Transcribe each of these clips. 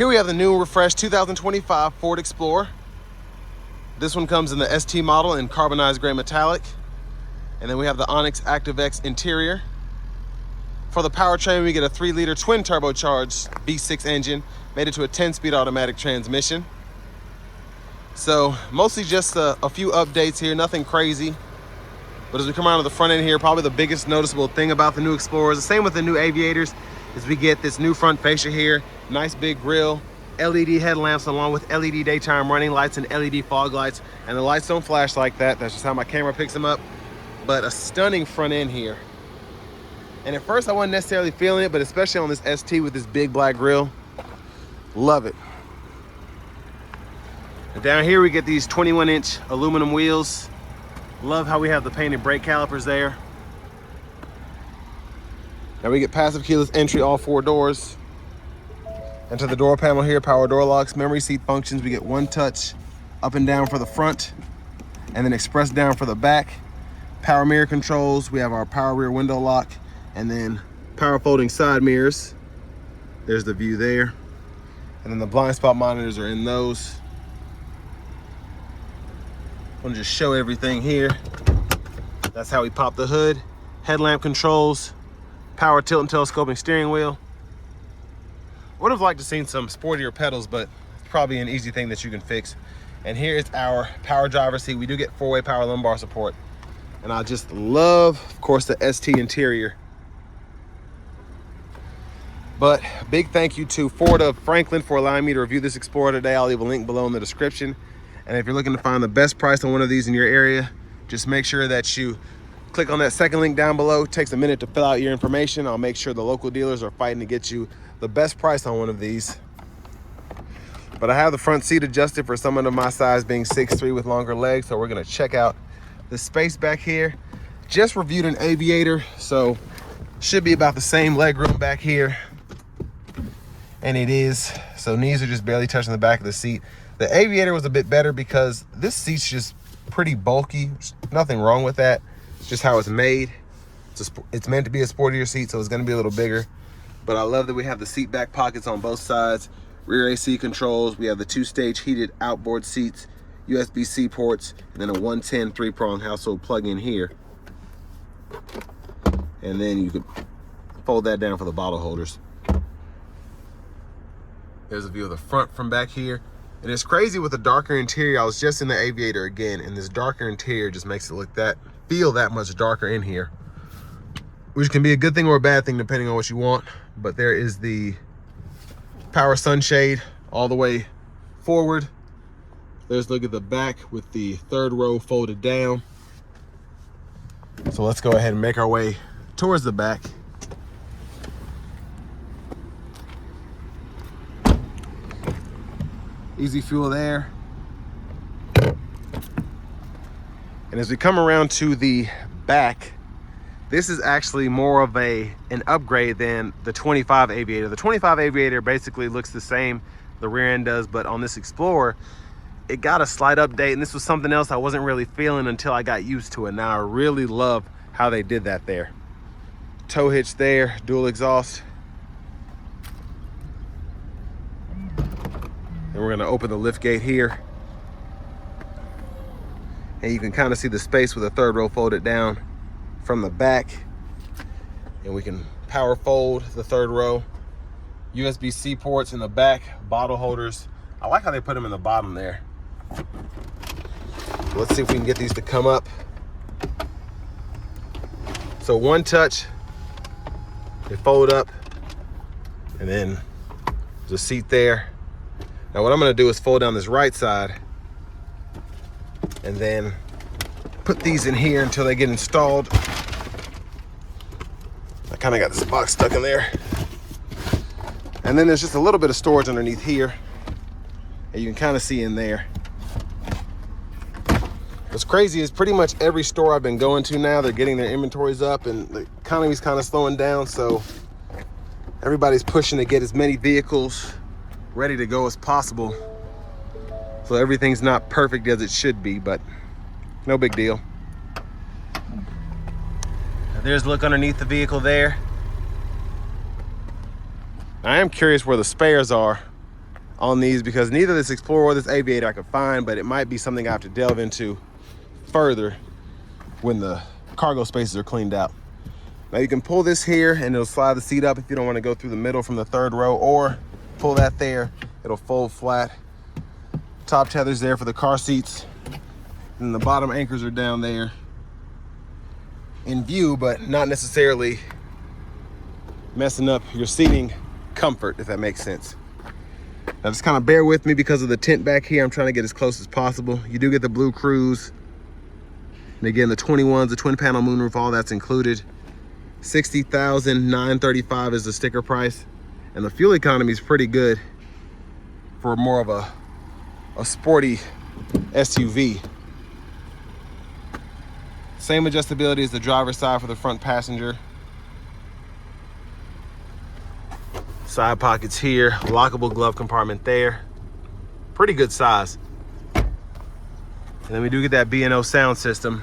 Here we have the new refreshed 2025 Ford Explorer. This one comes in the ST model in carbonized gray metallic. And then we have the Onyx ActiveX interior. For the powertrain, we get a 3-liter twin turbocharged V6 engine, made it to a 10-speed automatic transmission. So mostly just a few updates here, nothing crazy. But as we come around to the front end here, probably the biggest noticeable thing about the new Explorers, the same with the new Aviators, is we get this new front fascia here, nice big grille, LED headlamps along with LED daytime running lights and LED fog lights. And the lights don't flash like that. That's just how my camera picks them up. But a stunning front end here. And at first I wasn't necessarily feeling it, but especially on this ST with this big black grille, love it. And down here we get these 21-inch aluminum wheels. Love how we have the painted brake calipers there. Now we get passive keyless entry, all 4 doors. And to the door panel here, power door locks, memory seat functions. We get 1 touch up and down for the front, and then express down for the back. Power mirror controls. We have our power rear window lock, and then power folding side mirrors. There's the view there. And then the blind spot monitors are in those. I'm gonna just show everything here. That's how we pop the hood. Headlamp controls, power tilt and telescoping steering wheel. Would have liked to seen some sportier pedals, but it's probably an easy thing that you can fix. And here is our power driver's seat. We do get 4-way power lumbar support. And I just love, of course, the ST interior. But big thank you to Ford of Franklin for allowing me to review this Explorer today. I'll leave a link below in the description. And if you're looking to find the best price on one of these in your area, just make sure that you click on that second link down below. It takes a minute to fill out your information. I'll make sure the local dealers are fighting to get you the best price on one of these. But I have the front seat adjusted for someone of my size, being 6'3" with longer legs. So we're gonna check out the space back here. Just reviewed an Aviator, so should be about the same leg room back here. And it is, so knees are just barely touching the back of the seat. The Aviator was a bit better because this seat's just pretty bulky. There's nothing wrong with that. It's just how it's made. It's meant to be a sportier seat, so it's gonna be a little bigger. But I love that we have the seat back pockets on both sides, rear AC controls. We have the 2-stage heated outboard seats, USB-C ports, and then a 110 3-prong household plug-in here. And then you could fold that down for the bottle holders. There's a view of the front from back here. And it's crazy with the darker interior. I was just in the Aviator again, and this darker interior just makes it feel that much darker in here, which can be a good thing or a bad thing depending on what you want. But there is the power sunshade all the way forward. There's a look at the back with the 3rd row folded down. So let's go ahead and make our way towards the back. Easy fuel there. And as we come around to the back, this is actually more of an upgrade than the 25 Aviator. The 25 Aviator basically looks the same, the rear end does, but on this Explorer, it got a slight update, and this was something else I wasn't really feeling until I got used to it. Now I really love how they did that there. Tow hitch there, dual exhaust. And we're gonna open the lift gate here. And you can kind of see the space with the 3rd row folded down from the back. And we can power fold the 3rd row. USB-C ports in the back, bottle holders. I like how they put them in the bottom there. So let's see if we can get these to come up. So 1 touch, they fold up, and then there's a seat there. Now what I'm gonna do is fold down this right side and then put these in here until they get installed. I kind of got this box stuck in there. And then there's just a little bit of storage underneath here, and you can kind of see in there. What's crazy is pretty much every store I've been going to now, they're getting their inventories up and the economy's kind of slowing down, so everybody's pushing to get as many vehicles ready to go as possible. So everything's not perfect as it should be, but no big deal. There's a look underneath the vehicle there. I am curious where the spares are. on these because neither this Explorer or this Aviator I could find, but it might be something I have to delve into further when the cargo spaces are cleaned out. Now you can pull this here and it'll slide the seat up if you don't want to go through the middle from the third row, or pull that there, it'll fold flat. Top tether's there for the car seats, and the bottom anchors are down there in view, but not necessarily messing up your seating comfort, if that makes sense. Now just kind of bear with me because of the tent back here. I'm trying to get as close as possible. You do get the Blue Cruise, and again the 21s, the twin panel moonroof, all that's included. $60,935 is the sticker price, and the fuel economy is pretty good for more of a sporty SUV. Same adjustability as the driver's side for the front passenger. Side pockets here, lockable glove compartment there. Pretty good size. And then we do get that B&O sound system.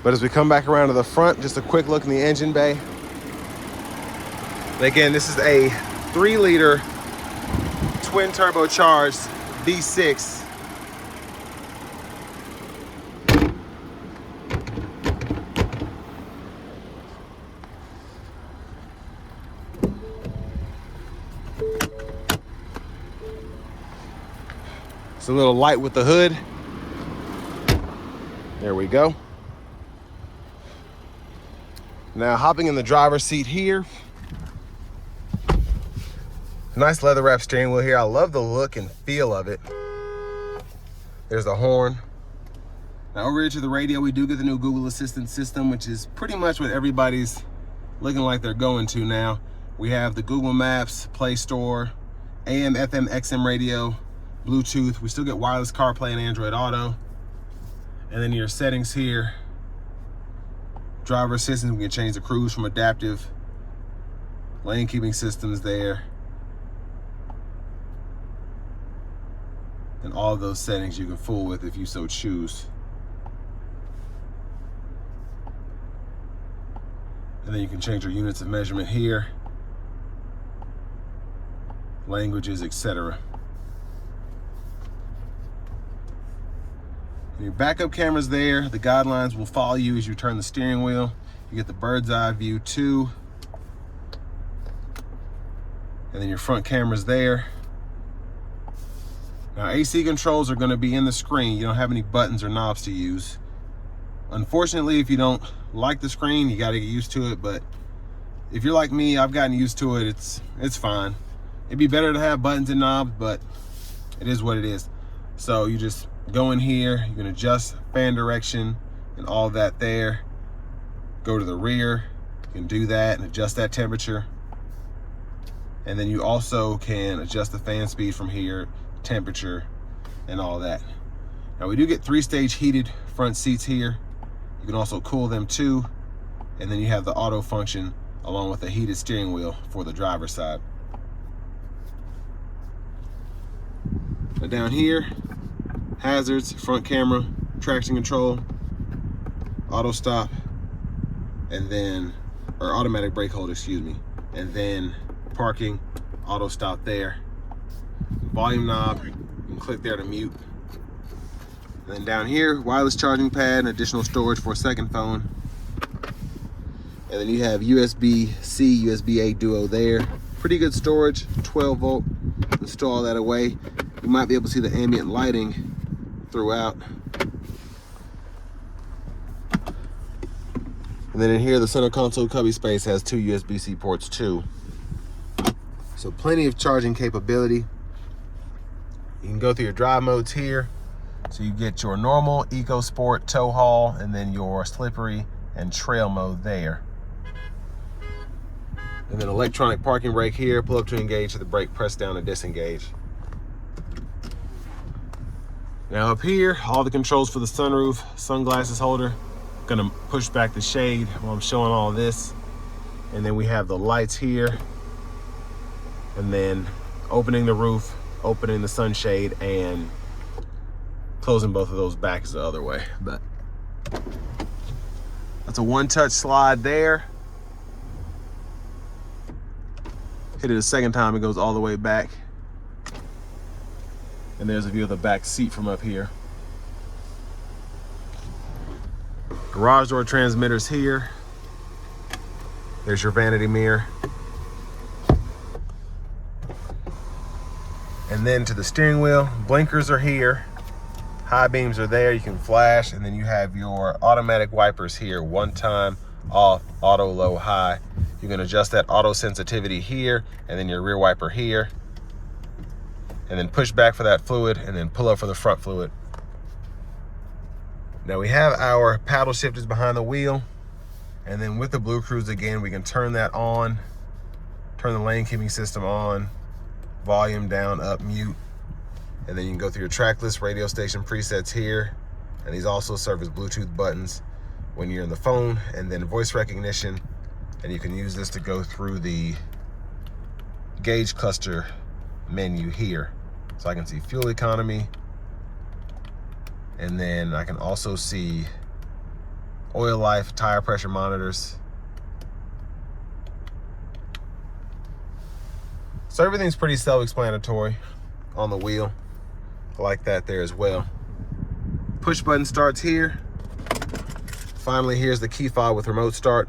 But as we come back around to the front, just a quick look in the engine bay. And again, this is a 3-liter twin turbocharged V6. It's a little light with the hood. There we go. Now hopping in the driver's seat here. Nice leather wrap steering wheel here. I love the look and feel of it. There's the horn. Now over here to the radio, we do get the new Google Assistant system, which is pretty much what everybody's looking like they're going to now. We have the Google Maps, Play Store, AM, FM, XM radio, Bluetooth. We still get wireless CarPlay and Android Auto. And then your settings here. Driver assistance, we can change the cruise from adaptive. Lane keeping systems there. And all of those settings you can fool with if you so choose. And then you can change your units of measurement here, languages, etc. Your backup camera's there. The guidelines will follow you as you turn the steering wheel. You get the bird's eye view too. And then your front camera's there. Now AC controls are going to be in the screen. You don't have any buttons or knobs to use. Unfortunately, if you don't like the screen, you got to get used to it. But if you're like me, I've gotten used to it. It's fine. It'd be better to have buttons and knobs, but it is what it is. So you just go in here, you can adjust fan direction and all that there. Go to the rear, you can do that and adjust that temperature. And then you also can adjust the fan speed from here, temperature, and all that. Now we do get 3-stage heated front seats here. You can also cool them too. And then you have the auto function along with a heated steering wheel for the driver's side. Now down here, hazards, front camera, traction control, auto stop, and then, or automatic brake hold, excuse me, and then parking, auto stop there. Volume knob, you can click there to mute. And then down here, wireless charging pad, additional storage for a second phone. And then you have USB-C, USB-A duo there. Pretty good storage, 12 volt. Let's store all that away. You might be able to see the ambient lighting throughout. And then in here, the center console cubby space has 2 USB-C ports too. So plenty of charging capability. You can go through your drive modes here. So you get your normal, Eco Sport, tow haul, and then your slippery and trail mode there. And then electronic parking brake here, pull up to engage to the brake, press down to disengage. Now up here, all the controls for the sunroof, sunglasses holder. Gonna push back the shade while I'm showing all this. And then we have the lights here. And then opening the roof, opening the sunshade, and closing both of those back is the other way. But that's a one-touch slide there. Hit it a second time, it goes all the way back. And there's a view of the back seat from up here. Garage door transmitters here. There's your vanity mirror. And then to the steering wheel, blinkers are here. High beams are there, you can flash, and then you have your automatic wipers here. One time, off, auto, low, high. You can adjust that auto sensitivity here, and then your rear wiper here. And then push back for that fluid, and then pull up for the front fluid. Now we have our paddle shifters behind the wheel, and then with the Blue Cruise again, we can turn that on, turn the lane keeping system on, volume down, up, mute, and then you can go through your track list, radio station presets here, and these also serve as Bluetooth buttons when you're in the phone, and then voice recognition, and you can use this to go through the gauge cluster menu here. So I can see fuel economy, and then I can also see oil life, tire pressure monitors. So everything's pretty self-explanatory on the wheel. I like that there as well. Push button starts here. Finally, here's the key fob with remote start.